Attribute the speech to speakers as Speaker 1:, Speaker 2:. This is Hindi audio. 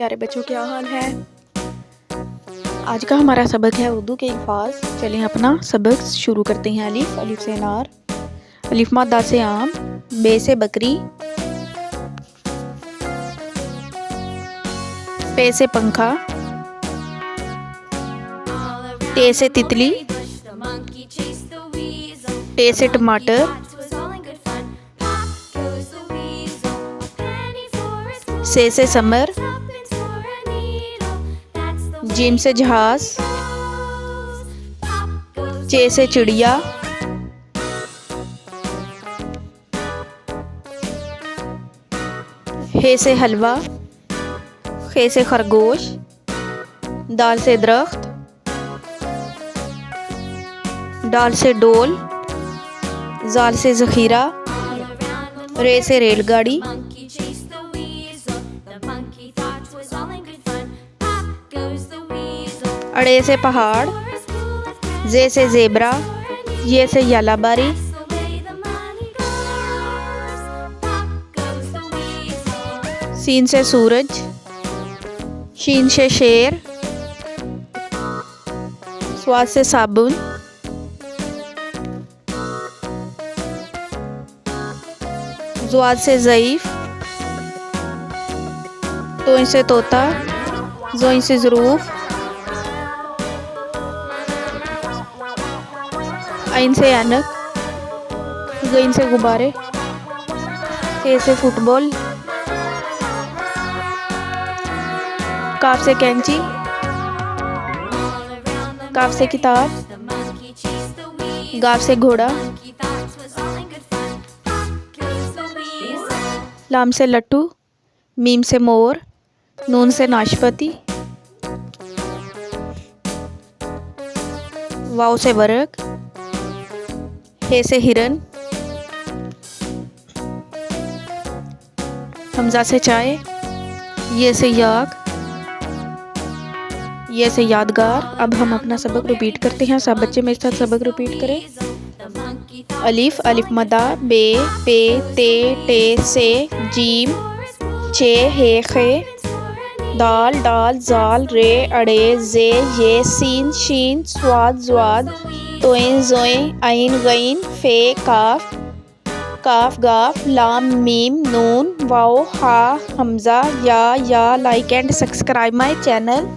Speaker 1: प्यारे बच्चों, क्या हाल है। आज का हमारा सबक है उर्दू के अल्फाज। चलिए अपना सबक शुरू करते हैं। अलिफ, अलिफ से अनार, अलिफ मद्दा से आम, बे से बकरी, पे से पंखा, टे से तितली, टे से टमाटर, से समर, जिम से जहाज, चे से चिड़िया, हे से हलवा, खे से खरगोश, दाल से दरख्त, डाल से डोल, जाल से ज़ख़ीरा, रे से रेलगाड़ी, अड़े से पहाड़, जे से ज़ेबरा, ये से यालाबारी, सीन से सूरज, शीन से शेर, स्वाद से साबुन, ज़्वाद से ज़ईफ़, तोइन से तोता, ज़ोइन से ज़रूफ़, आइन से ऐनक, गइन से गुब्बारे, के से फुटबॉल, काफ से कैंची, काफ से किताब, गाफ से घोड़ा, लाम से लट्टू, मीम से मोर, नून से नाशपाती, वाव से वर्क, हे से हिरन, हमजा से चाय, ये से याक, ये से यादगार। अब हम अपना सबक रिपीट करते हैं। सब बच्चे मेरे साथ सबक रिपीट करें। अलिफ, अलिफ मदा, बे, पे, ते, टे, से, जीम, चे, हे, खे, दाल, डाल, जाल, रे, अड़े, जे, ये, सीन, शीन, स्वाद, ज़्वाद, तोइन, ज़ोइन, आइन, गइन, फे, काफ, काफ, गाफ, लाम, मीम, नून, वाओ, हा, हमजा, या। Like and subscribe my channel.